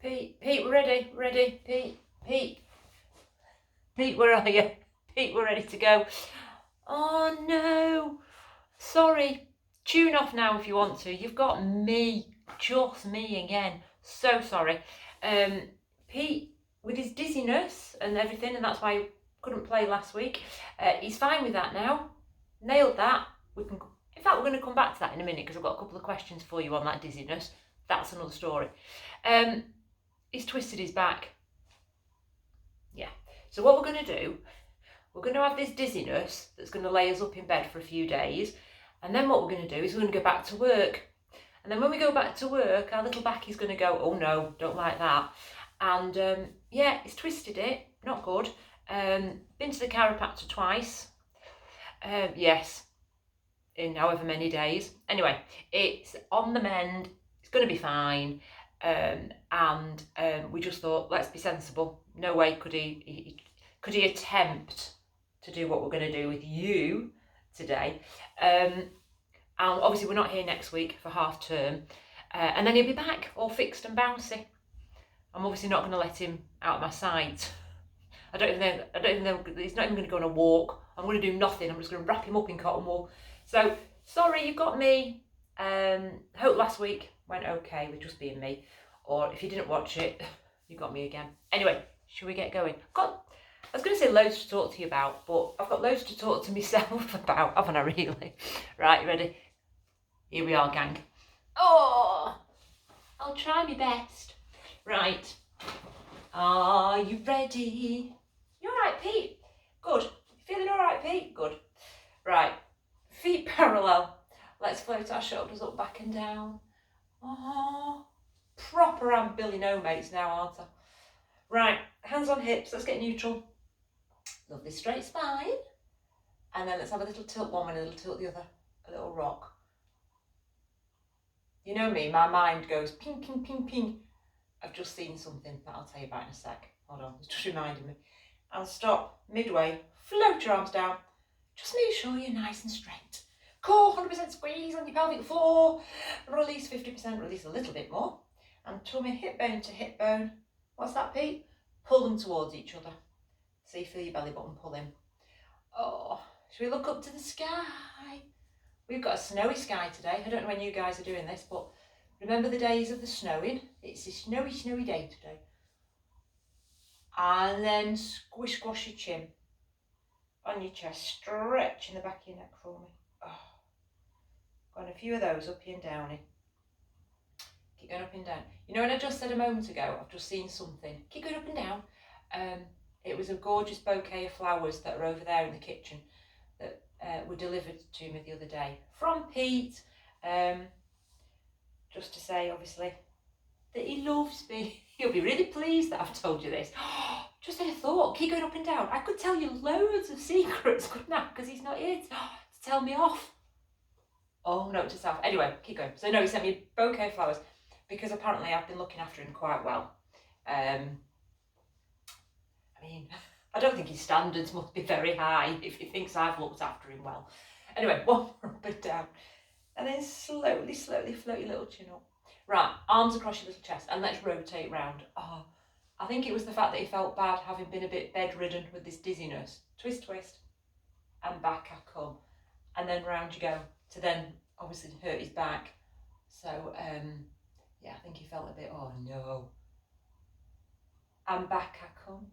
Pete, we're ready, Pete, where are you? Pete, we're ready to go. Oh no, sorry, tune off now if you want to. You've got me, just me again. So sorry. Pete, with his dizziness and everything, and that's why he couldn't play last week, he's fine with that now. Nailed that. In fact, we're going to come back to that in a minute because I've got a couple of questions for you on that dizziness. That's another story. He's twisted his back. Yeah. So what we're going to do, we're going to have this dizziness that's going to lay us up in bed for a few days. And then what we're going to do is we're going to go back to work. And then when we go back to work, our little back is going to go, oh no, don't like that. And yeah, it's twisted it, not good. Been to the chiropractor twice. Yes, in however many days. Anyway, it's on the mend. It's going to be fine. We just thought, let's be sensible. No way could he attempt to do what we're going to do with you today. And obviously we're not here next week for half term. And then he'll be back all fixed and bouncy. I'm obviously not going to let him out of my sight. I don't even know, he's not even going to go on a walk. I'm going to do nothing. I'm just going to wrap him up in cotton wool. So, sorry, you've got me. Hope last week went okay with just being me. Or if you didn't watch it, you got me again. Anyway, should we get going? I was going to say loads to talk to you about, but I've got loads to talk to myself about, haven't I really? Right, ready? Here we are, gang. Oh, I'll try my best. Right. Are you ready? You all right, Pete? Good. You feeling all right, Pete? Good. Right. Feet parallel. Let's float our shoulders up, back and down. Oh, proper Aunt Billy No Mates now, aren't I? Right, hands on hips, let's get neutral. Lovely straight spine. And then let's have a little tilt one way and a little tilt the other. A little rock. You know me, my mind goes ping, ping, ping, ping. I've just seen something that I'll tell you about in a sec. Hold on, it's just reminding me. I'll stop midway, float your arms down. Just make sure you're nice and straight. Core 100% squeeze on your pelvic floor. Release 50%, release a little bit more. And tummy hip bone to hip bone. What's that, Pete? Pull them towards each other. So you feel your belly button pull in. Oh, should we look up to the sky? We've got a snowy sky today. I don't know when you guys are doing this, but remember the days of the snowing? It's a snowy, snowy day today. And then squish, squash your chin on your chest. Stretch in the back of your neck for me. Oh. Got a few of those up and down. Keep going up and down. You know when I just said a moment ago, I've just seen something. Keep going up and down. It was a gorgeous bouquet of flowers that are over there in the kitchen that were delivered to me the other day from Pete. Just to say, obviously, that he loves me. He'll be really pleased that I've told you this. Just had a thought. Keep going up and down. I could tell you loads of secrets, couldn't I? Because he's not here to tell me off. Oh, note to self. Anyway, keep going. So no, he sent me a bouquet of flowers because apparently I've been looking after him quite well. I mean, I don't think his standards must be very high if he thinks I've looked after him well. Anyway, one more up and down. And then slowly, slowly float your little chin up. Right, arms across your little chest and let's rotate round. Oh, I think it was the fact that he felt bad having been a bit bedridden with this dizziness. Twist, twist, and back I come. And then round you go to then obviously hurt his back. So, yeah, I think he felt a bit, oh no. And back I come.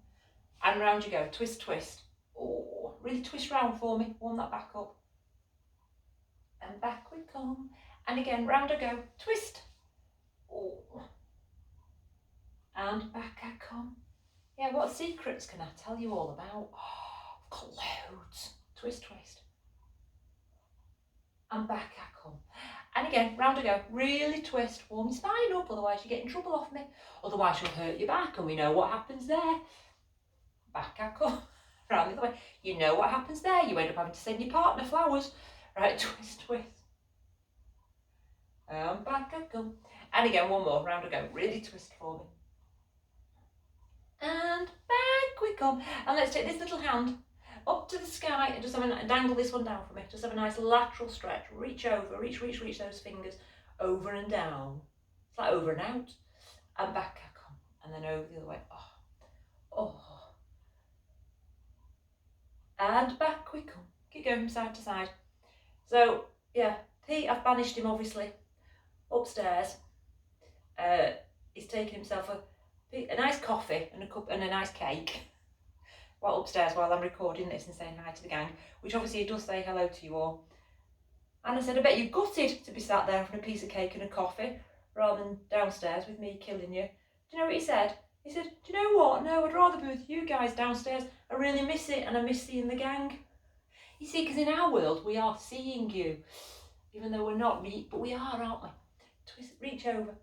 And round you go, twist, twist. Oh, really twist round for me, warm that back up. And back we come. And again, round I go, twist. Oh. And back I come. Yeah, what secrets can I tell you all about? Oh, I've got loads. Twist, twist. And back I come. And again, round I go, really twist, warm your spine up, otherwise you get in trouble off me. Otherwise you'll hurt your back, and we know what happens there. Back I come. Round the other way. You know what happens there. You end up having to send your partner flowers. Right, twist, twist. And back I come. And again, one more, round I go, really twist for me. And back we come. And let's take this little hand up to the sky and just dangle this one down for me. Just have a nice lateral stretch. Reach over, reach those fingers over and down. It's like over and out. And back I come. and then over the other way. Oh. And back we come. Keep going from side to side. So, yeah, Pete, I've banished him obviously upstairs. He's taken himself a nice coffee and a nice cake while upstairs while I'm recording this and saying hi to the gang, which obviously he does say hello to you all. And I said, I bet you're gutted to be sat there having a piece of cake and a coffee rather than downstairs with me killing you. Do you know what he said? He said, do you know what? No, I'd rather be with you guys downstairs. I really miss it, and I miss seeing the gang. You see, because in our world, we are seeing you. Even though we're not, but we are, aren't we? Twist, reach over,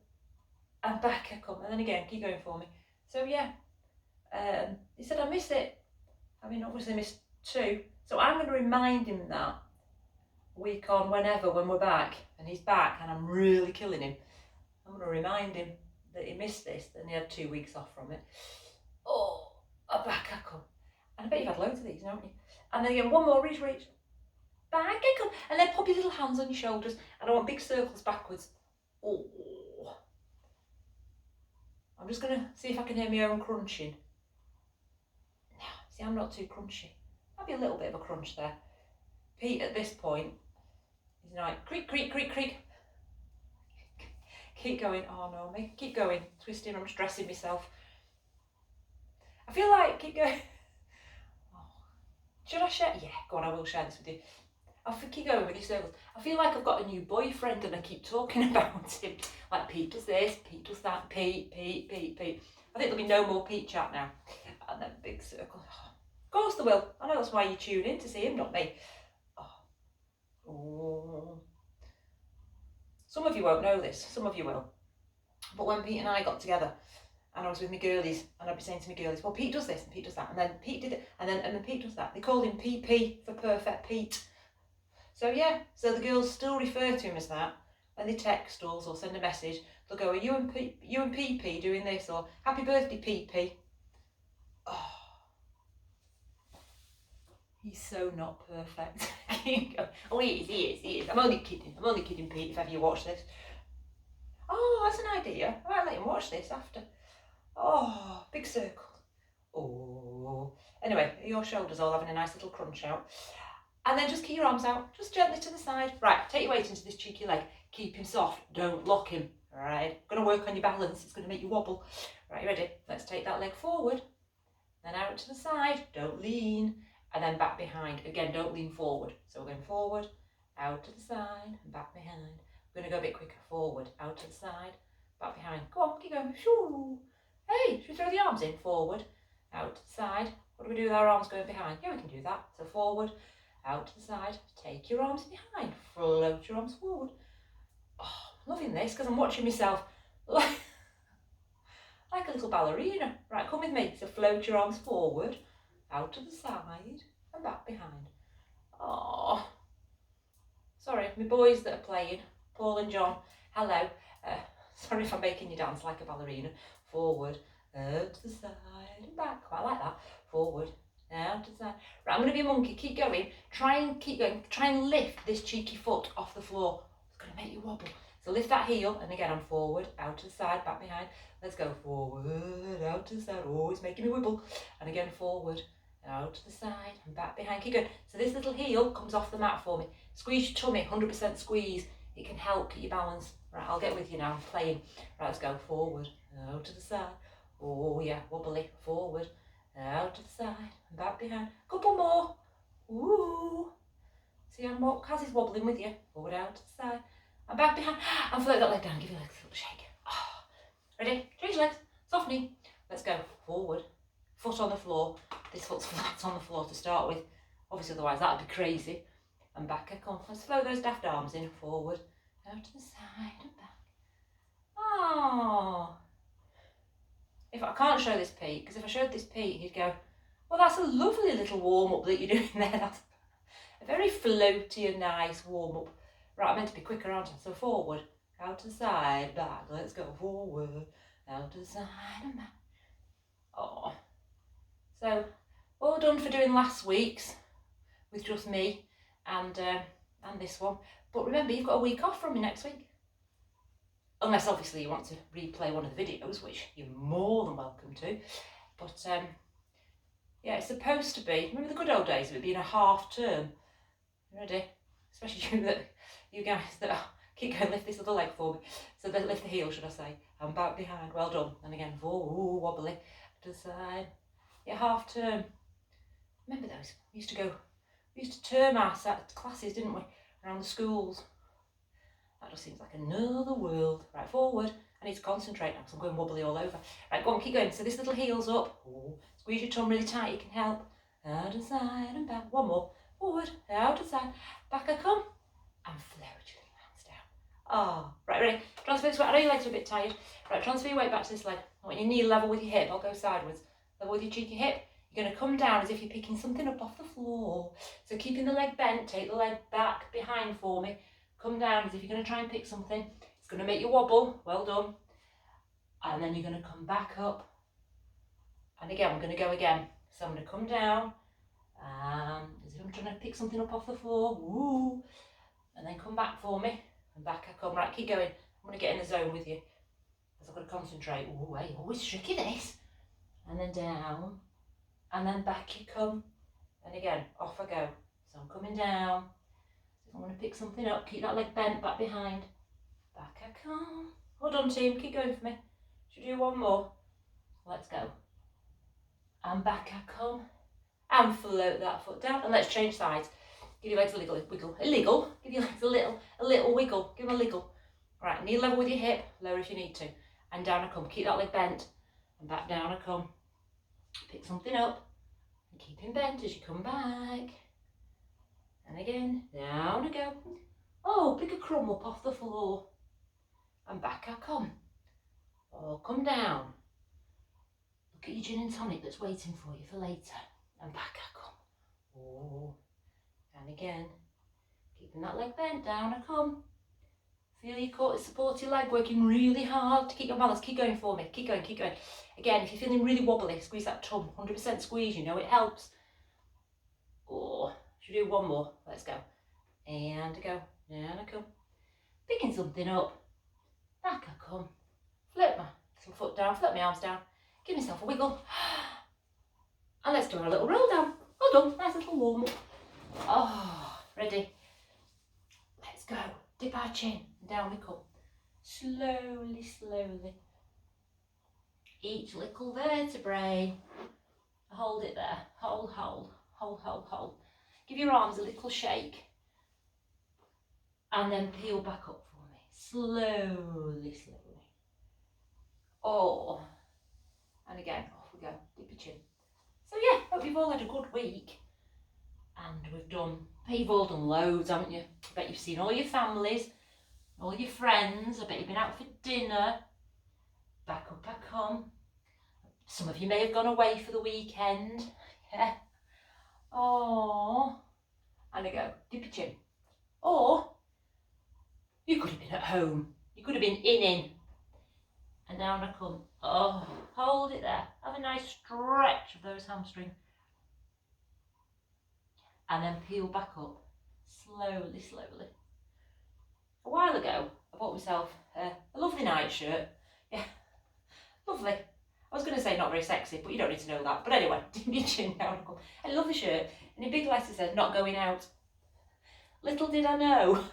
and back I come. And then again, keep going for me. So yeah, he said, I miss it. I mean, obviously I missed too. So I'm going to remind him that week on, whenever, when we're back, and he's back, and I'm really killing him. I'm going to remind him that he missed this, and he had 2 weeks off from it. Oh, back I come. And I bet you've had loads of these, haven't you? And then again, one more, reach. Back I come. And then pop your little hands on your shoulders, and I want big circles backwards. Oh. I'm just going to see if I can hear my own crunching. Now, see, I'm not too crunchy. Might be a little bit of a crunch there. Pete, at this point, he's like, creak, creak, creak, creak. Keep going. Oh no, keep going. Twisting, I'm stressing myself. I feel like, keep going. Oh. Should I share? Yeah, go on, I will share this with you. I'll keep going with your circles. I feel like I've got a new boyfriend and I keep talking about him. Like, Pete does this, Pete does that, Pete. I think there'll be no more Pete chat now. And then big circle. Oh, of course there will. I know that's why you tune in, to see him, not me. Oh. Some of you won't know this, some of you will. But when Pete and I got together, and I was with my girlies, and I'd be saying to my girlies, well, Pete does this and Pete does that, and then Pete did it, and then Pete does that. They called him PP for Perfect Pete. So yeah, so the girls still refer to him as that. When they text us or send a message, they'll go, are you and PP doing this? Or happy birthday, PP. Oh, he's so not perfect. Oh, he is. I'm only kidding, Pete, if ever you watch this. Oh, that's an idea. I might let him watch this after. Oh, big circle. Oh. Anyway, your shoulders all having a nice little crunch out. And then just keep your arms out, just gently to the side. Right, take your weight into this cheeky leg. Keep him soft, don't lock him. All right, gonna work on your balance, it's gonna make you wobble. Right, you ready? Let's take that leg forward, then out to the side, don't lean, and then back behind. Again, don't lean forward. So we're going forward, out to the side, and back behind. We're gonna go a bit quicker, forward, out to the side, back behind. Go on, keep going. Shoo. Hey, should we throw the arms in? Forward, out to the side. What do we do with our arms going behind? Yeah, we can do that. So forward, out to the side, take your arms behind, float your arms forward. Oh, I'm loving this because I'm watching myself like a little ballerina. Right, come with me. So float your arms forward, out to the side, and back behind. Oh, sorry, my boys that are playing, Paul and John, hello. Sorry if I'm making you dance like a ballerina. Forward, out to the side, and back. Quite like that. Forward, out to the side. Right, I'm going to be a monkey. Keep going. Try and keep going. Try and lift this cheeky foot off the floor. It's going to make you wobble. So lift that heel, and again, I'm forward, out to the side, back behind. Let's go forward, out to the side. Oh, it's making me wibble. And again, forward, out to the side, and back behind. Keep going. So this little heel comes off the mat for me. Squeeze your tummy, 100% squeeze. It can help get your balance. Right, I'll get with you now. I'm playing. Right, let's go forward, out to the side. Oh yeah, wobbly. Forward, out to the side, and back behind. Couple more. Ooh. See, Kaz is wobbling with you. Forward, out to the side, and back behind. And float that leg down. Give your legs a little shake. Oh. Ready? Change legs. Softening. Let's go forward. Foot on the floor. This foot's flat on the floor to start with. Obviously, otherwise that'd be crazy. And back I come. Let's float those daft arms in. Forward, out to the side, and back. Oh. If I can't show this Pete, because if I showed this Pete, he'd go, well, that's a lovely little warm-up that you're doing there. That's a very floaty and nice warm-up. Right, I'm meant to be quicker, aren't I? So forward, out to the side, back. Let's go forward, out to the side, and back. Oh. So, well done for doing last week's with just me and this one. But remember, you've got a week off from me next week. unless obviously you want to replay one of the videos, which you're more than welcome to. But yeah, it's supposed to be, remember the good old days of it being a half term? You ready? Especially you guys that keep going, lift this other leg for me. So then lift the heel, should I say. And back behind, well done. And again, ooh, wobbly to the side. Yeah, half term. Remember those? We used to term our classes, didn't we? Around the schools. That just seems like another world. Right, forward. I need to concentrate now because I'm going wobbly all over. Right, go on, keep going. So this little heel's up. Ooh. Squeeze your tongue really tight, it can help. Out and side and back. One more. Forward, out and side. Back I come. And float your little hands down. Oh, right, ready? Transfer this weight. I know your legs are a bit tired. Right, transfer your weight back to this leg. I want your knee level with your hip. I'll go sideways. Level with your cheeky hip. You're going to come down as if you're picking something up off the floor. So keeping the leg bent, take the leg back behind for me. Come down as if you're going to try and pick something. It's going to make you wobble. Well done. And then you're going to come back up. And again, we're going to go again. So I'm going to come down. As if I'm trying to pick something up off the floor. Woo. And then come back for me. And back I come. Right, keep going. I'm going to get in the zone with you. Because I've got to concentrate. Ooh, hey, always tricky this. And then down. And then back you come. And again, off I go. So I'm coming down. I'm going to pick something up. Keep that leg bent back behind. Back I come. Hold on, team. Keep going for me. Should we do one more? Let's go. And back I come. And float that foot down. And let's change sides. Give your legs a wiggle. Give your legs a little wiggle. Give them a wiggle. Right, knee level with your hip. Lower if you need to. And down I come. Keep that leg bent. And back down I come. Pick something up. And keep him bent as you come back. And again, down I go. Oh, pick a crumb up off the floor. And back I come. Oh, come down. Look at your gin and tonic that's waiting for you for later. And back I come. Oh. And again, keeping that leg bent, down I come. Feel your core, support your leg, working really hard to keep your balance. Keep going for me. Keep going, keep going. Again, if you're feeling really wobbly, squeeze that tongue. 100% squeeze, you know it helps. Oh. Should we do one more? Let's go. And I go. Down I come. Picking something up. Back I come. Flip my little foot down. Flip my arms down. Give myself a wiggle. And let's do our little roll down. Well done. Nice little warm up. Oh, ready? Let's go. Dip our chin. And down we come. Slowly, slowly. Each little vertebrae. Hold it there. Hold, hold. Hold, hold, hold. Give your arms a little shake. And then peel back up for me. Slowly, slowly. Oh. And again, off we go. Dip your chin. So yeah, hope you've all had a good week. And we've done, I bet you've all done loads, haven't you? I bet you've seen all your families, all your friends. I bet you've been out for dinner. Back up I come. Some of you may have gone away for the weekend. Yeah. Oh. And I go, dip your chin. Or you could have been at home. You could have been in. And down I come. Oh, hold it there. Have a nice stretch of those hamstrings. And then peel back up. Slowly, slowly. A while ago, I bought myself a lovely night shirt. Yeah, lovely. I was going to say not very sexy, but you don't need to know that. But anyway, dip your chin down. A lovely shirt. And in big letters said, not going out. Little did I know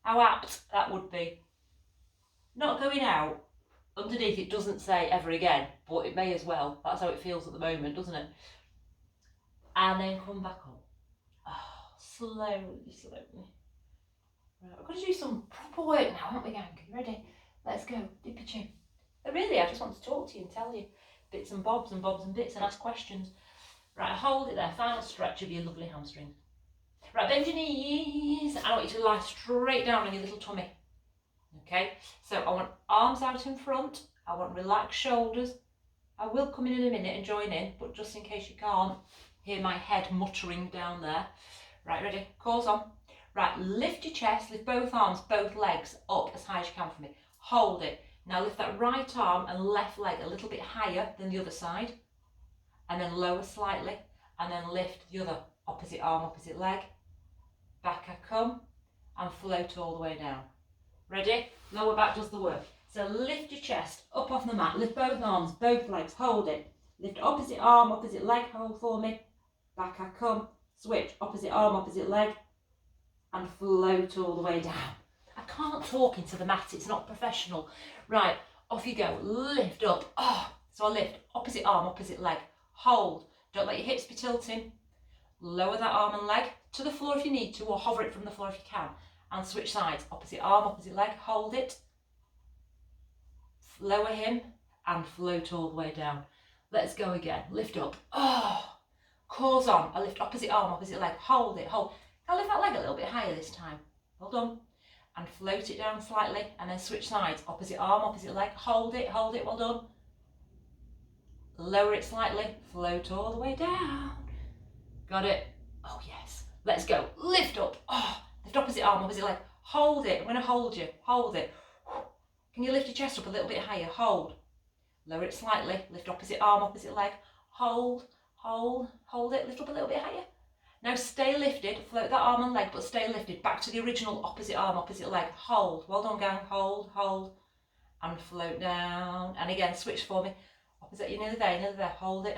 how apt that would be. Not going out. Underneath it doesn't say ever again, but it may as well. That's how it feels at the moment, doesn't it? And then come back up. Oh, slowly, slowly. Right, we've got to do some proper work now, haven't we, gang? You ready? Let's go. Dip your chin. But really, I just want to talk to you and tell you bits and bobs and bits and ask questions. Right, hold it there. Final stretch of your lovely hamstrings. Right, bend your knees. I want you to lie straight down on your little tummy. Okay, so I want arms out in front. I want relaxed shoulders. I will come in a minute and join in, but just in case you can't hear my head muttering down there. Right, ready? Calls on. Right, lift your chest, lift both arms, both legs up as high as you can for me. Hold it. Now lift that right arm and left leg a little bit higher than the other side. And then lower slightly. And then lift the other opposite arm, opposite leg. Back I come and float all the way down. Ready? Lower back does the work. So lift your chest up off the mat, lift both arms, both legs, hold it. Lift opposite arm, opposite leg, hold for me. Back I come, switch, opposite arm, opposite leg, and float all the way down. I can't talk into the mat, it's not professional. Right, off you go, lift up. Oh, so I lift, opposite arm, opposite leg, hold. Don't let your hips be tilting. Lower that arm and leg to the floor if you need to, or hover it from the floor if you can. And switch sides, opposite arm, opposite leg, hold it. Lower him and float all the way down. Let's go again, lift up. Oh, cores on, I lift opposite arm, opposite leg, hold it, hold. I'll lift that leg a little bit higher this time. Well done. And float it down slightly, and then switch sides, opposite arm, opposite leg, hold it, well done. Lower it slightly, float all the way down. Got it? Oh yes. Let's go, lift up. Oh, lift opposite arm, opposite leg, hold it. I'm gonna hold you, hold it. Can you lift your chest up a little bit higher? Hold. Lower it slightly, lift opposite arm, opposite leg, hold, hold it, lift up a little bit higher. Now stay lifted, float that arm and leg, but stay lifted. Back to the original opposite arm, opposite leg. Hold. Well done, gang. Hold. And float down. And again, switch for me. Opposite, you're nearly there. Hold it.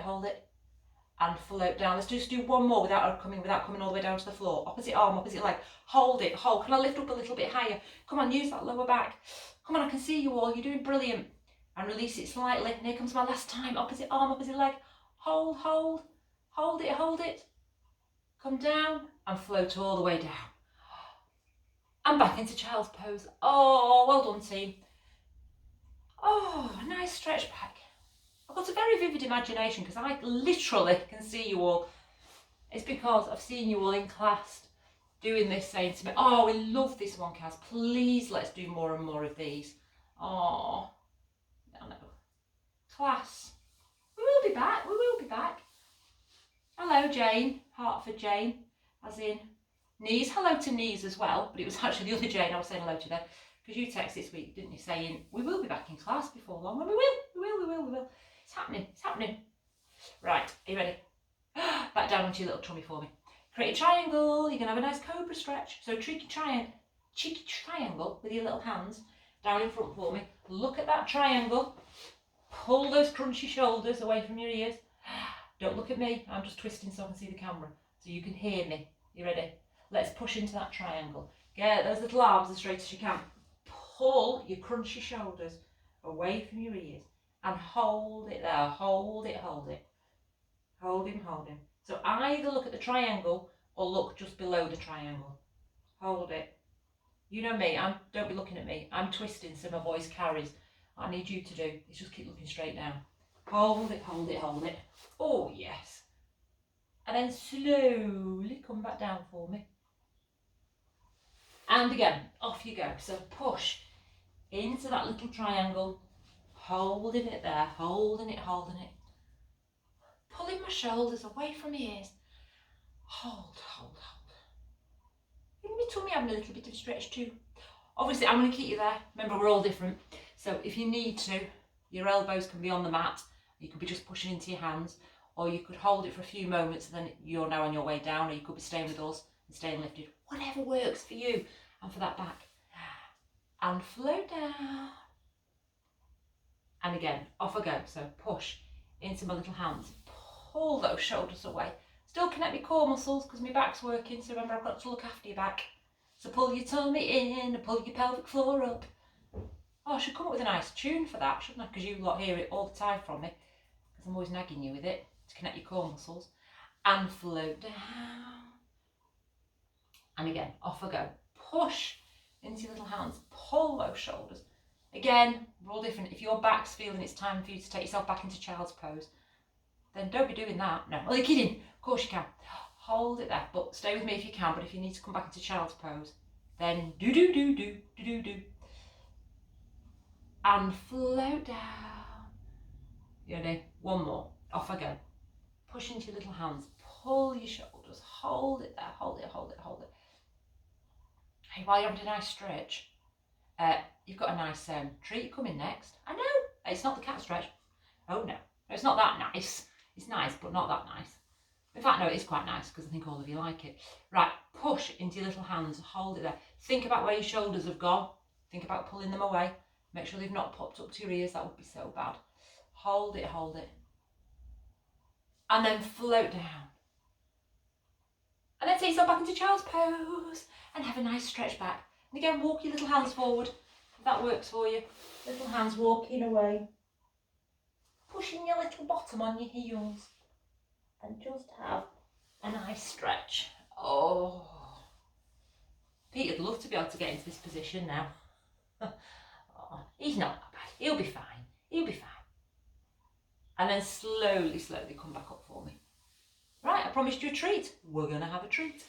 And float down. Let's just do one more without coming all the way down to the floor. Opposite arm, opposite leg. Hold it. Can I lift up a little bit higher? Come on, use that lower back. Come on, I can see you all. You're doing brilliant. And release it slightly. And here comes my last time. Opposite arm, opposite leg. Hold it. Come down and float all the way down. And back into child's pose. Oh, well done, team. Oh, nice stretch back. I've got a very vivid imagination because I literally can see you all. It's because I've seen you all in class doing this, saying to me, oh, we love this one, Kaz. Please, let's do more and more of these. Oh, no. Class. We will be back. Hello, Jane. Hartford Jane, as in Knees. Hello to Knees as well, but it was actually the other Jane I was saying hello to there, because you texted this week, didn't you, saying we will be back in class before long. And we will. It's happening. Right, are you ready? Back down onto your little tummy for me. Create a triangle. You're going to have a nice cobra stretch. So cheeky triangle with your little hands down in front for me. Look at that triangle. Pull those crunchy shoulders away from your ears. Don't look at me, I'm just twisting so I can see the camera, so you can hear me. You ready? Let's push into that triangle. Get those little arms as straight as you can. Pull your crunchy shoulders away from your ears and hold it there. Hold it. Hold him. So either look at the triangle or look just below the triangle. Hold it. You know me, don't be looking at me. I'm twisting so my voice carries. What I need you to do is just keep looking straight down. Hold it. Oh, yes. And then slowly come back down for me. And again, off you go. So push into that little triangle, holding it there, holding it. Pulling my shoulders away from my ears. Hold. In my tummy having a little bit of stretch too. Obviously, I'm going to keep you there. Remember, we're all different. So if you need to, your elbows can be on the mat. You could be just pushing into your hands, or you could hold it for a few moments and then you're now on your way down, or you could be staying with us and staying lifted. Whatever works for you and for that back. And float down. And again, off I go. So push into my little hands. Pull those shoulders away. Still connect my core muscles because my back's working. So remember, I've got to look after your back. So pull your tummy in and pull your pelvic floor up. Oh, I should come up with a nice tune for that, shouldn't I? Because you lot hear it all the time from me. Because I'm always nagging you with it to connect your core muscles. And float down. And again, off I go. Push into your little hands. Pull those shoulders. Again, we're all different. If your back's feeling it's time for you to take yourself back into child's pose, then don't be doing that. No, well, you're kidding. Of course you can. Hold it there, but stay with me if you can. But if you need to come back into child's pose, then do. And float down. You ready? One more. Off I go. Push into your little hands. Pull your shoulders. Hold it there. Hold it. Hey, while you're having a nice stretch, you've got a nice treat coming next. I know. It's not the cat stretch. Oh no. It's not that nice. It's nice, but not that nice. In fact, no, it is quite nice because I think all of you like it. Right, push into your little hands. Hold it there. Think about where your shoulders have gone. think about pulling them away. Make sure they've not popped up to your ears, that would be so bad. Hold it, hold it. And then float down. And then take yourself back into child's pose and have a nice stretch back. And again, walk your little hands forward, if that works for you. Little hands walking away. Pushing your little bottom on your heels. And just have a nice stretch. Oh. Pete would love to be able to get into this position now. Oh, he's not that bad. He'll be fine. He'll be fine. And then slowly, slowly come back up for me. Right, I promised you a treat. We're going to have a treat.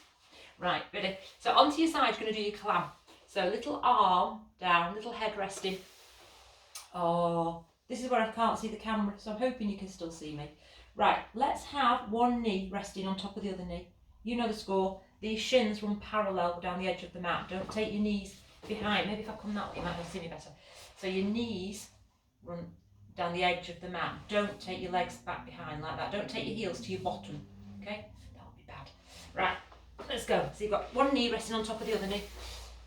Right, ready? So onto your side, you're going to do your clam. So little arm down, little head resting. Oh, this is where I can't see the camera, so I'm hoping you can still see me. Right, let's have one knee resting on top of the other knee. You know the score. These shins run parallel down the edge of the mat. Don't take your knees behind. Maybe if I come that way, you might see me better. So your knees run down the edge of the mat. Don't take your legs back behind like that. Don't take your heels to your bottom. Okay? That would be bad. Right, let's go. So you've got one knee resting on top of the other knee.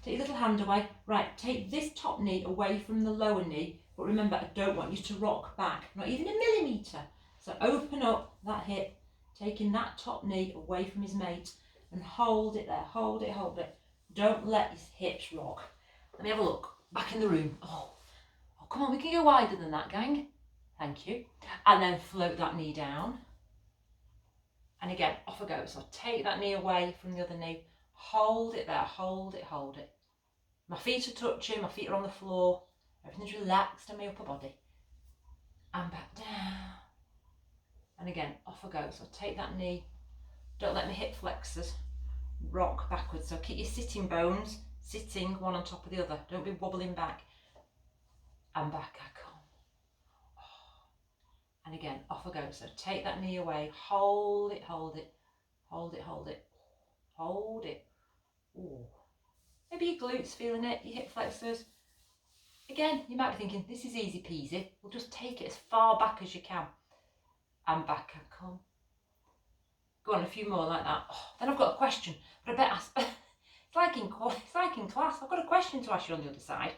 Take your little hand away. Right, take this top knee away from the lower knee. But remember, I don't want you to rock back. Not even a millimetre. So open up that hip, taking that top knee away from his mate. And hold it there, hold it, hold it. Don't let his hips rock. Let me have a look. Back in the room. Oh, come on, we can go wider than that, gang. Thank you. And then float that knee down. And again, off I go. So take that knee away from the other knee. Hold it there, hold it, hold it. My feet are touching, my feet are on the floor. Everything's relaxed in my upper body. And back down. And again, off I go. So take that knee. Don't let my hip flexors rock backwards. So keep your sitting bones sitting one on top of the other. Don't be wobbling back. And back I come. Oh. And again, off I go. So take that knee away. Hold it, hold it. Hold it, hold it. Hold it. Ooh. Maybe your glutes feeling it, your hip flexors. Again, you might be thinking, this is easy peasy. We'll just take it as far back as you can. And back I come. Go on, a few more like that. Oh, then I've got a question, but I bet it's like in class. I've got a question to ask you on the other side.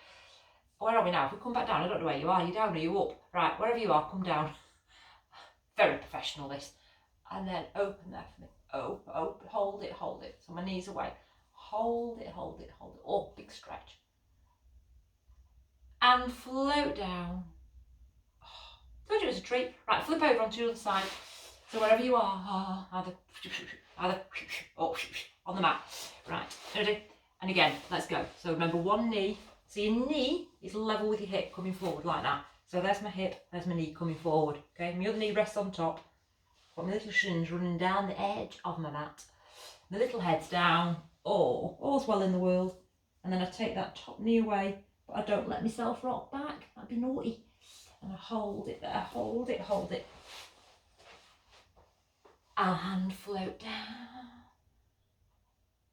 Where are we now? If we come back down, I don't know where you are. Are you down or are you up? Right, wherever you are, come down. Very professional, this. And then open there for me. Open, hold it, hold it. So my knees away. Hold it, hold it, hold it. Oh, big stretch. And float down. Oh, told you it was a treat. Right, flip over onto the other side. So wherever you are, either on the mat. Right, ready? And again, let's go. So remember one knee. So your knee is level with your hip coming forward like that. So there's my hip, there's my knee coming forward. Okay, my other knee rests on top. Got my little shins running down the edge of my mat. My little head's down. Oh, all's well in the world. And then I take that top knee away, but I don't let myself rock back. That'd be naughty. And I hold it there, hold it, hold it. And float down.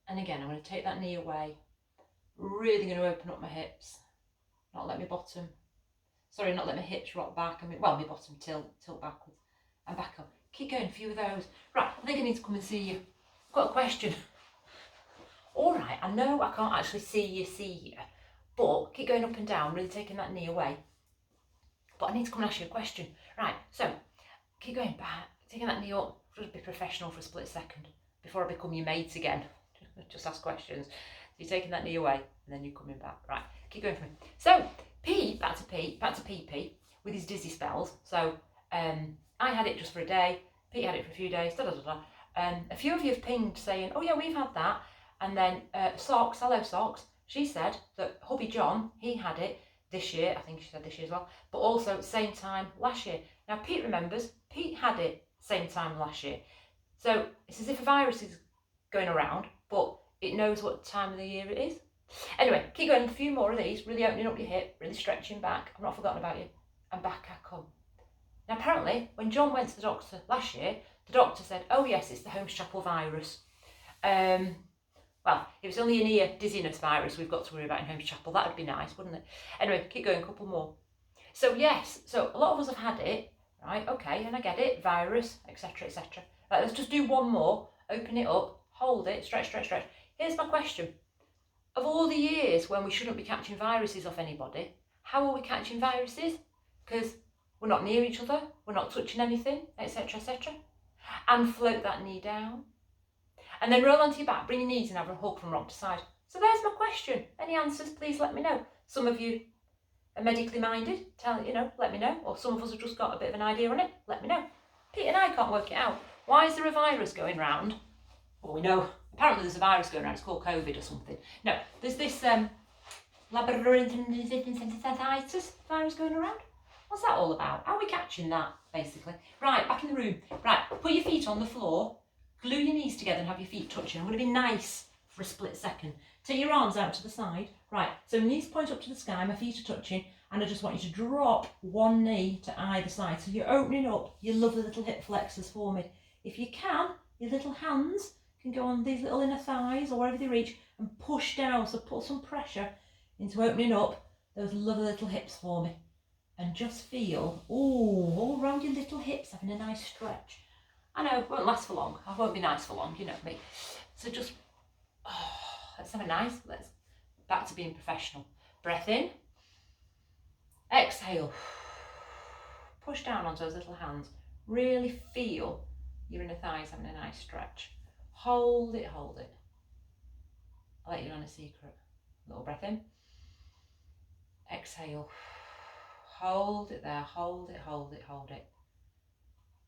And again, I'm going to take that knee away. Really going to open up my hips. Not let my bottom, not let my hips rock back. My bottom tilt backwards. And back up. Keep going, a few of those. Right, I think I need to come and see you. I've got a question. All right, I know I can't actually see you, but keep going up and down, really taking that knee away. But I need to come and ask you a question. Right, so keep going back, taking that knee up. Just be professional for a split second before I become your mate again. Just ask questions. So you're taking that knee away and then you're coming back. Right, keep going for me. So Pete, back to PP with his dizzy spells. So I had it just for a day. Pete had it for a few days. A few of you have pinged saying, oh yeah, we've had that. And then Socks, hello Socks, she said that hubby John, he had it this year. I think she said this year as well. But also same time last year. Now Pete remembers, Pete had it same time last year. So it's as if a virus is going around, but it knows what time of the year it is. Anyway, keep going, a few more of these, really opening up your hip, really stretching back. I've not forgotten about you. And back I come. Now apparently, when John went to the doctor last year, the doctor said, oh yes, it's the Holmes Chapel virus. Well, if it's only an ear dizziness virus we've got to worry about in Holmes Chapel, that would be nice, wouldn't it? Anyway, keep going, a couple more. So yes, so a lot of us have had it, right? Okay, and I get it, virus, etc., etc. Right, let's just do one more. Open it up, hold it, stretch, stretch, stretch. Here's my question. of all the years when we shouldn't be catching viruses off anybody, how are we catching viruses? Because we're not near each other, we're not touching anything, etc, etc. And float that knee down. And then roll onto your back, bring your knees and have a hug from rock to side. So there's my question. Any answers, please let me know. Some of you are medically minded, let me know. Or some of us have just got a bit of an idea on it, let me know. Pete and I can't work it out. Why is there a virus going round? Well, we know, apparently there's a virus going around, it's called COVID or something. No, there's this labyrinthitis virus going around. What's that all about? How are we catching that, basically? Right, back in the room. Right, put your feet on the floor, glue your knees together and have your feet touching. I'm going to be nice for a split second. Take your arms out to the side. Right, so knees point up to the sky, my feet are touching, and I just want you to drop one knee to either side. So you're opening up your lovely little hip flexors for me. If you can, your little hands can go on these little inner thighs or wherever they reach and push down, so put some pressure into opening up those lovely little hips for me. And just feel, all around your little hips, having a nice stretch. I know, it won't last for long. I won't be nice for long, you know me. So just, let's have a nice, back to being professional. Breath in. Exhale. Push down onto those little hands. Really feel your inner thighs having a nice stretch. Hold it, hold it. I'll let you know a secret. Little breath in. Exhale. Hold it there, hold it, hold it, hold it.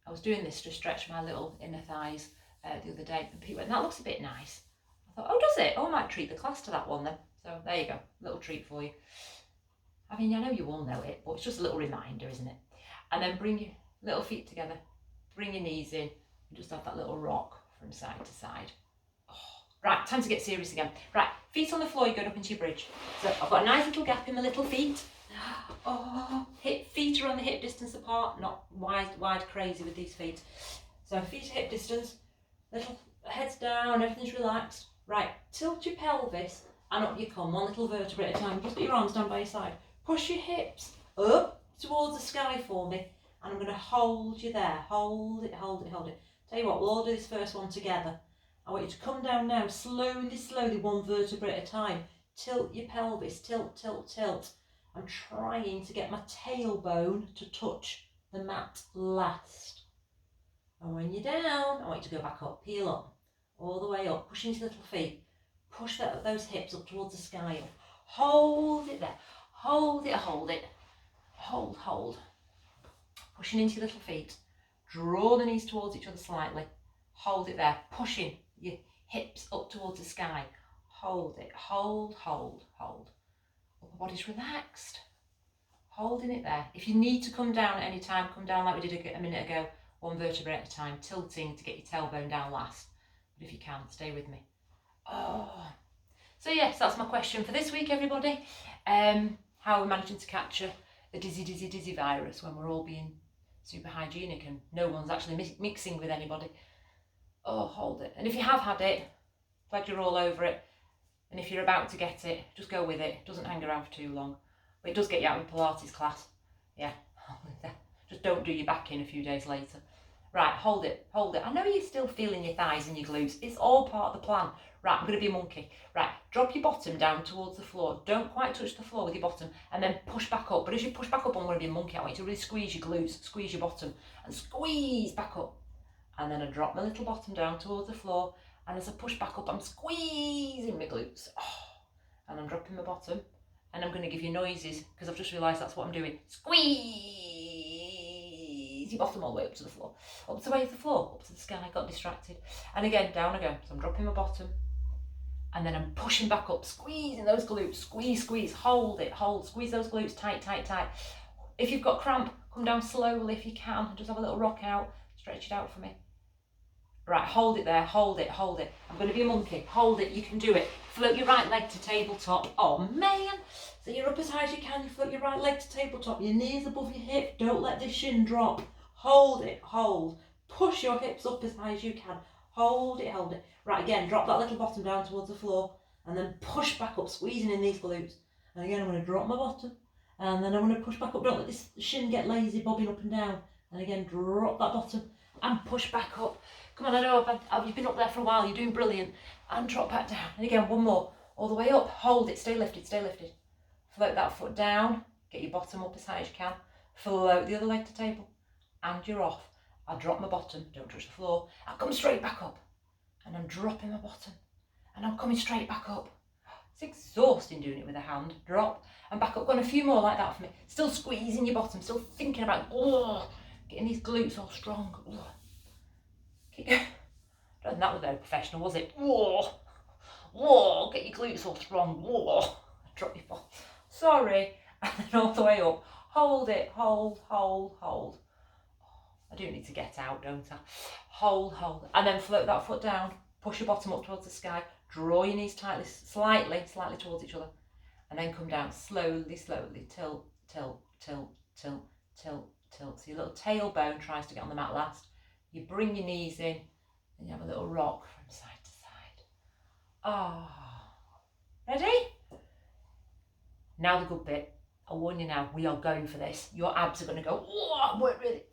I was doing this to stretch my little inner thighs the other day, and Pete went, that looks a bit nice. I thought, oh, does it? Oh, I might treat the class to that one then. So there you go, little treat for you. I mean, I know you all know it, but it's just a little reminder, isn't it? And then bring your little feet together, bring your knees in, and just have that little rock from side to side. Oh, right, time to get serious again. Right, feet on the floor, you're going up into your bridge. So I've got a nice little gap in my little feet. Oh, feet are on the hip distance apart, not wide crazy with these feet. So feet are hip distance, little heads down, everything's relaxed. Right, tilt your pelvis and up you come, one little vertebrae at a time. Just put your arms down by your side. Push your hips up towards the sky for me, and I'm going to hold you there. Hold it, hold it, hold it. Tell you what, we'll all do this first one together. I want you to come down now, slowly, one vertebrae at a time. Tilt your pelvis, tilt, tilt, tilt. I'm trying to get my tailbone to touch the mat last. And when you're down, I want you to go back up, peel up, all the way up, push into your little feet. Push those hips up towards the sky. Hold it there. Hold it, hold it. Hold, hold. Pushing into your little feet. Draw the knees towards each other slightly. Hold it there. Pushing your hips up towards the sky. Hold it. Hold, hold, hold. Upper body's relaxed. Holding it there. If you need to come down at any time, come down like we did a minute ago, one vertebrae at a time, tilting to get your tailbone down last. But if you can, stay with me. Oh. So yes, that's my question for this week, everybody. How are we managing to catch a dizzy virus when we're all being super hygienic and no one's actually mixing with anybody? Oh, hold it. And if you have had it, glad you're all over it. And if you're about to get it, just go with it. It doesn't hang around for too long. But it does get you out of Pilates class. Yeah. Just don't do your back in a few days later. Right, hold it, hold it. I know you're still feeling your thighs and your glutes. It's all part of the plan. Right, I'm going to be a monkey. Right, drop your bottom down towards the floor. Don't quite touch the floor with your bottom and then push back up. But as you push back up, I'm going to be a monkey. I want you to really squeeze your glutes, squeeze your bottom and squeeze back up. And then I drop my little bottom down towards the floor. And as I push back up, I'm squeezing my glutes. Oh, and I'm dropping my bottom. And I'm going to give you noises because I've just realised that's what I'm doing. Squeeze your bottom all the way up to the floor. Up to the way of the floor, up to the sky, got distracted. And again, down I go. So I'm dropping my bottom. And then I'm pushing back up, squeezing those glutes. Squeeze, squeeze, hold it, hold. Squeeze those glutes tight, tight, tight. If you've got cramp, come down slowly if you can. Just have a little rock out. Stretch it out for me. Right, hold it there, hold it, hold it. I'm going to be a monkey. Hold it, you can do it. Float your right leg to tabletop. Oh, man. So you're up as high as you can. You float your right leg to tabletop. Your knees above your hip. Don't let this shin drop. Hold it, hold. Push your hips up as high as you can. Hold it, hold it. Right, again, drop that little bottom down towards the floor. And then push back up, squeezing in these glutes. And again, I'm going to drop my bottom. And then I'm going to push back up. Don't let this shin get lazy, bobbing up and down. And again, drop that bottom and push back up. Come on, I know you've been up there for a while, you're doing brilliant. And drop back down. And again, one more. all the way up, hold it, stay lifted, stay lifted. Float that foot down, get your bottom up as high as you can, float the other leg to table, and you're off. I'll drop my bottom, don't touch the floor, I'll come straight back up, and I'm dropping my bottom, and I'm coming straight back up. It's exhausting doing it with a hand, drop, and back up. Go on, a few more like that for me. Still squeezing your bottom, still thinking about, getting these glutes all strong. And that was very professional, was it? Get your glutes all strong. Drop your bottom. Sorry. And then all the way up. Hold it, hold. I do need to get out, don't I? Hold. And then float that foot down. Push your bottom up towards the sky. Draw your knees tightly, slightly towards each other. And then come down slowly. Tilt. So your little tailbone tries to get on the mat last. You bring your knees in and you have a little rock from side to side. Ready? Now the good bit. I'll warn you now, we are going for this. Your abs are going to go, work really.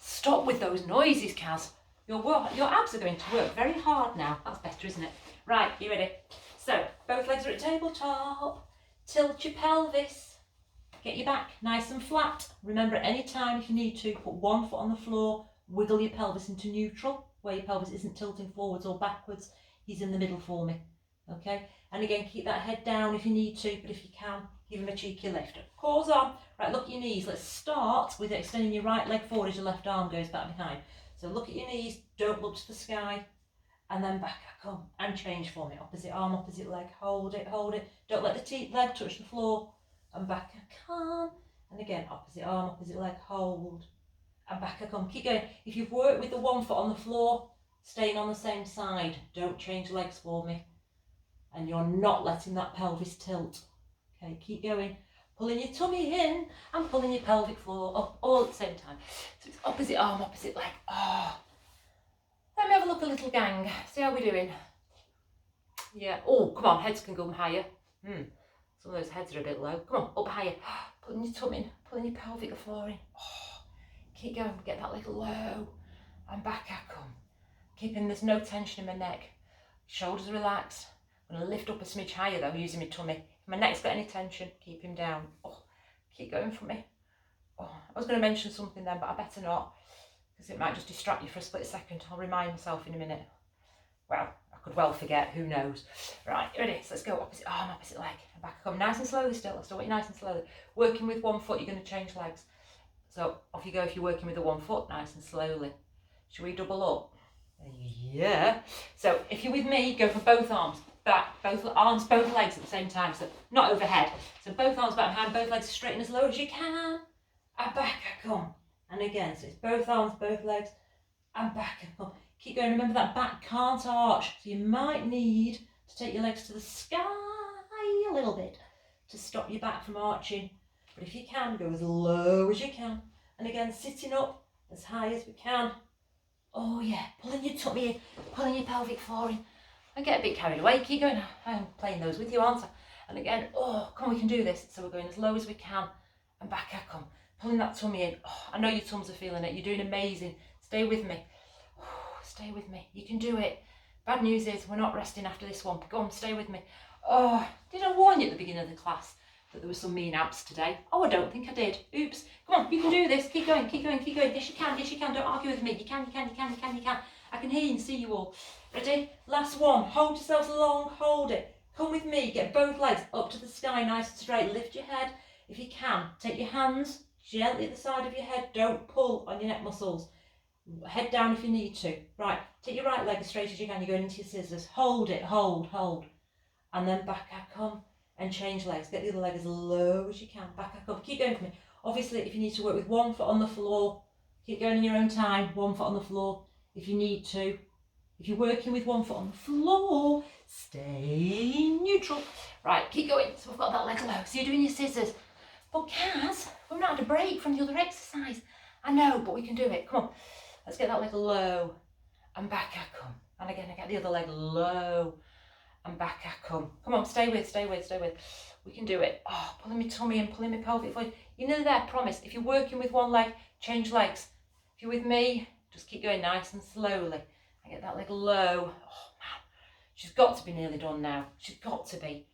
Stop with those noises, Kaz. Your abs are going to work very hard now. That's better, isn't it? Right, you ready? So, both legs are at tabletop. Tilt your pelvis. Get your back nice and flat. Remember, at any time if you need to, put one foot on the floor, wiggle your pelvis into neutral, where your pelvis isn't tilting forwards or backwards. He's in the middle for me. Okay? And again, keep that head down if you need to, but if you can, give him a cheeky lift. Pause on. Right, look at your knees. Let's start with extending your right leg forward as your left arm goes back behind. So look at your knees, don't look to the sky, and then back I come and change for me. Opposite arm, opposite leg, hold it. Don't let the leg touch the floor, and back I come. And again, opposite arm, opposite leg, hold, and back I come. Keep going. If you've worked with the one foot on the floor, staying on the same side, don't change legs for me. And you're not letting that pelvis tilt. Okay, keep going. Pulling your tummy in and pulling your pelvic floor up all at the same time. So it's opposite arm, opposite leg. Let me have a look, a little gang. See how we're doing. Yeah. Oh, come on, heads can go higher. Some of those heads are a bit low. Come on, up higher. Pulling your tummy in, pulling your pelvic floor in. Keep going, get that leg low. And back I come. Keeping, there's no tension in my neck. Shoulders are relaxed. I'm going to lift up a smidge higher though, using my tummy. If my neck's got any tension, keep him down. Keep going for me. I was going to mention something then, but I better not, because it might just distract you for a split second. I'll remind myself in a minute. Well, I could well forget, who knows. Right, ready? So let's go opposite arm, opposite leg. And back I come, nice and slowly still. I still want you nice and slowly. Working with one foot, you're going to change legs. So off you go if you're working with the one foot, nice and slowly. Should we double up? Yeah. So if you're with me, go for both arms. Back, both arms, both legs at the same time, so not overhead. So both arms back behind, both legs straight and as low as you can. And back I come. And again, so it's both arms, both legs, and back I come. Keep going. Remember that back can't arch, so you might need to take your legs to the sky a little bit to stop your back from arching. But if you can, go as low as you can. And again, sitting up as high as we can. Oh yeah, pulling your tummy in, pulling your pelvic floor in. I get a bit carried away. Keep going. I'm playing those with you, aren't I? And again, come on, we can do this. So we're going as low as we can, and back I come. Pulling that tummy in. I know your tums are feeling it. You're doing amazing. Stay with me. Stay with me. You can do it. Bad news is we're not resting after this one. Go on, stay with me. Did I warn you at the beginning of the class that there were some mean abs today? I don't think I did. Oops. Come on, you can do this. Keep going. Yes, you can. Don't argue with me. You can. I can hear you and see you all. Ready? Last one. Hold yourselves long. Hold it. Come with me. Get both legs up to the sky nice and straight. Lift your head if you can. Take your hands gently at the side of your head. Don't pull on your neck muscles. Head down if you need to. Right. Take your right leg as straight as you can. You're going into your scissors. Hold it. Hold. And then back I come and change legs. Get the other leg as low as you can. Back I come. Keep going for me. Obviously, if you need to work with one foot on the floor, keep going in your own time. One foot on the floor if you need to. If you're working with one foot on the floor, stay neutral. Right, keep going. So we've got that leg low. So you're doing your scissors. But Kaz, we've not had a break from the other exercise. I know, but we can do it. Come on. Let's get that leg low. And back I come. And again, I get the other leg low. And back I come. Come on, stay with. We can do it. Pulling my tummy in, pulling my pelvic floor. You're nearly there, promise. If you're working with one leg, change legs. If you're with me, just keep going nice and slowly. I get that leg low. Man, She's got to be nearly done now. She's got to be.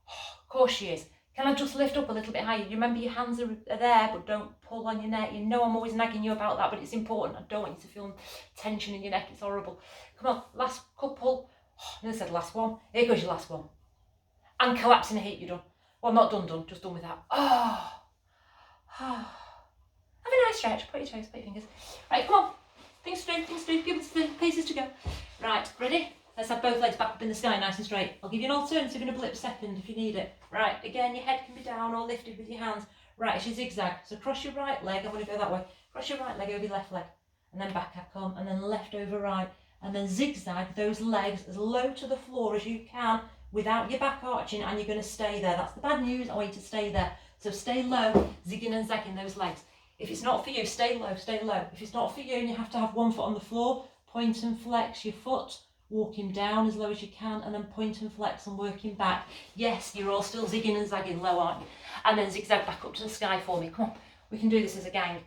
Oh, of course she is. Can I just lift up a little bit higher? You remember your hands are there, but don't pull on your neck. You know I'm always nagging you about that, but it's important. I don't want you to feel tension in your neck. It's horrible. Come on, last couple. Oh, I nearly said last one. Here goes your last one. And collapse in a heap, you're done. Well, not done, just done with that. Oh. Have a nice stretch. Put your toes, put your fingers. Right, come on. Things to do. Give us the pieces to go. Right, ready? Let's have both legs back up in the sky, nice and straight. I'll give you an alternative in a blip second if you need it. Right, again, your head can be down or lifted with your hands. Right, it's your zigzag. So cross your right leg. I'm going to go that way. Cross your right leg over your left leg. And then back I come. And then left over right. And then zigzag those legs as low to the floor as you can without your back arching. And you're going to stay there. That's the bad news. I want you to stay there. So stay low, zigging and zagging those legs. If it's not for you, stay low, stay low. If it's not for you and you have to have one foot on the floor, point and flex your foot. Walking down as low as you can and then point and flex and working back. Yes, you're all still zigging and zagging low, aren't you? And then zigzag back up to the sky for me. Come on, we can do this as a gang.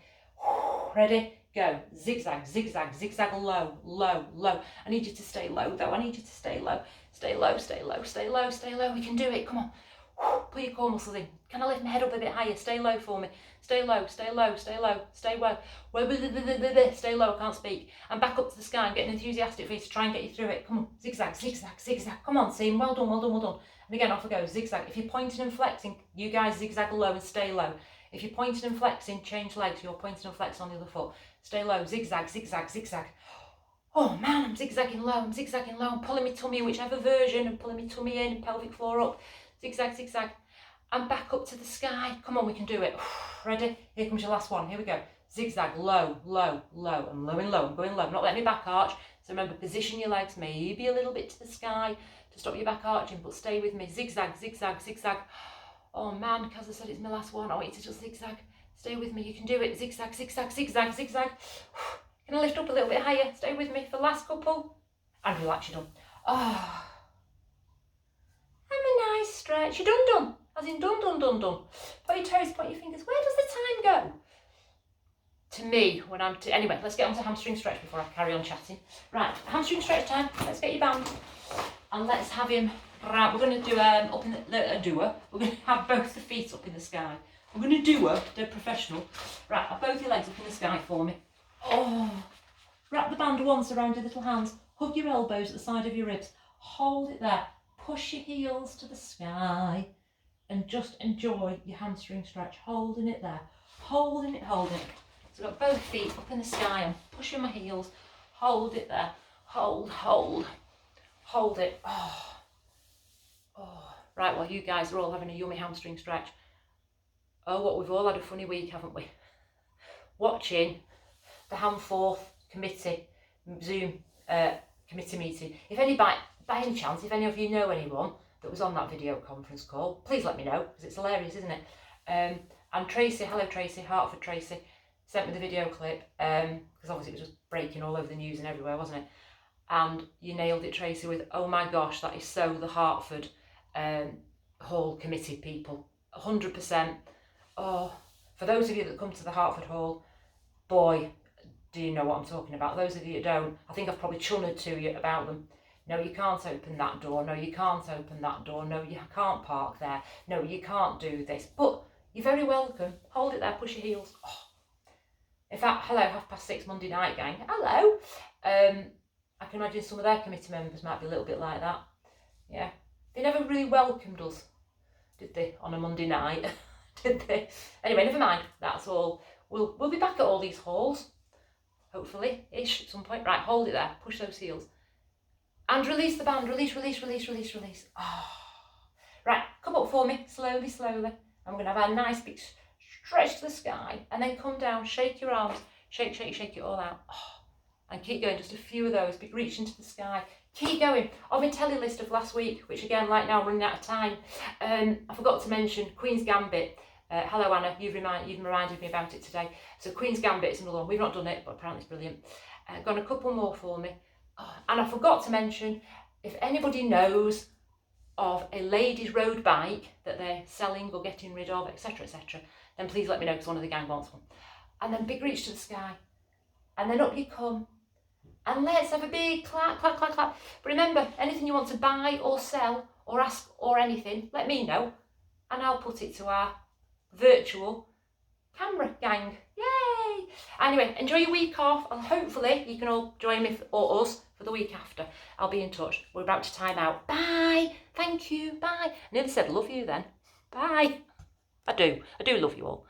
Ready? Go. Zigzag, zigzag, zigzag, low, low, low. I need you to stay low though. I need you to stay low. Stay low, stay low, stay low, stay low. We can do it. Come on. Put your core muscles in. Can I lift my head up a bit higher? Stay low for me. Stay low, stay low, stay low, stay low. Stay low, I can't speak. And back up to the sky. I'm getting enthusiastic for you to try and get you through it. Come on, zigzag, zigzag, zigzag. Come on, team. Well done, well done, well done. And again, off I go. Zigzag. If you're pointing and flexing, you guys zigzag low and stay low. If you're pointing and flexing, change legs. You're pointing and flexing on the other foot. Stay low, zigzag, zigzag, zigzag. Oh man, I'm zigzagging low, I'm zigzagging low. I'm pulling my tummy in whichever version and pulling my tummy in, pelvic floor up. Zigzag, zigzag. And back up to the sky. Come on, we can do it. Ready? Here comes your last one. Here we go. Zigzag, low, low, low. I'm low and low. I'm going low. I'm not letting me back arch. So remember, position your legs maybe a little bit to the sky to stop your back arching, but stay with me. Zigzag, zigzag, zigzag. Oh man, because I said it's my last one. I want you to just zigzag. Stay with me. You can do it. Zigzag, zigzag, zigzag, zigzag. Can I lift up a little bit higher? Stay with me for the last couple. And relax, you're done. Oh. Have a nice stretch. You're done. As in done. Put your toes, point your fingers. Where does the time go? To me, when I'm... Anyway, let's get on to hamstring stretch before I carry on chatting. Right, hamstring stretch time. Let's get your band. And let's have him... Right, we're going to do up in a doer. We're going to have both the feet up in the sky. We're going to do they're professional. Right, have both your legs up in the sky for me. Oh. Wrap the band once around your little hands. Hug your elbows at the side of your ribs. Hold it there. Push your heels to the sky. And just enjoy your hamstring stretch, holding it there, holding it. So I've got both feet up in the sky, I'm pushing my heels, hold it there, hold it. Oh. Right, well you guys are all having a yummy hamstring stretch. Oh, what, we've all had a funny week, haven't we? Watching the Ham4th committee, Zoom committee meeting. If any, by any chance, if any of you know anyone that was on that video conference call, please let me know, because it's hilarious, isn't it? And Tracy, hello Tracy, Hartford Tracy, sent me the video clip, because obviously it was just breaking all over the news and everywhere, wasn't it? And you nailed it, Tracy, with, oh my gosh, that is so the Hartford Hall committee people, 100%. Oh, for those of you that come to the Hartford Hall, boy, do you know what I'm talking about? Those of you that don't, I think I've probably chunned to you about them. No, you can't open that door. No, you can't open that door. No, you can't park there. No, you can't do this. But you're very welcome. Hold it there, push your heels. Oh. In fact, hello, 6:30 Monday night gang. Hello. I can imagine some of their committee members might be a little bit like that. Yeah. They never really welcomed us, did they, on a Monday night? Did they? Anyway, never mind. That's all. We'll be back at all these halls, hopefully, ish, at some point. Right, hold it there. Push those heels. And release the band. Release. Oh. Right, come up for me. Slowly. I'm going to have a nice big stretch to the sky. And then come down. Shake your arms. Shake it all out. Oh. And keep going. Just a few of those. Big reach into the sky. Keep going. On my telly list of last week, which again, like now, running out of time, I forgot to mention Queen's Gambit. Hello Anna, you've reminded me about it today. So Queen's Gambit is another one. We've not done it, but apparently it's brilliant. Got a couple more for me. Oh, and I forgot to mention, if anybody knows of a ladies' road bike that they're selling or getting rid of, etc., then please let me know, because one of the gang wants one. And then big reach to the sky. And then up you come. and let's have a big clap, clap, clap, clap. But remember, anything you want to buy or sell or ask or anything, let me know, and I'll put it to our virtual camera gang. Yay! Anyway, enjoy your week off, and hopefully you can all join me or us for the week after. I'll be in touch. We're about to time out. Bye. Thank you. Bye. I nearly said love you then. Bye. I do love you all.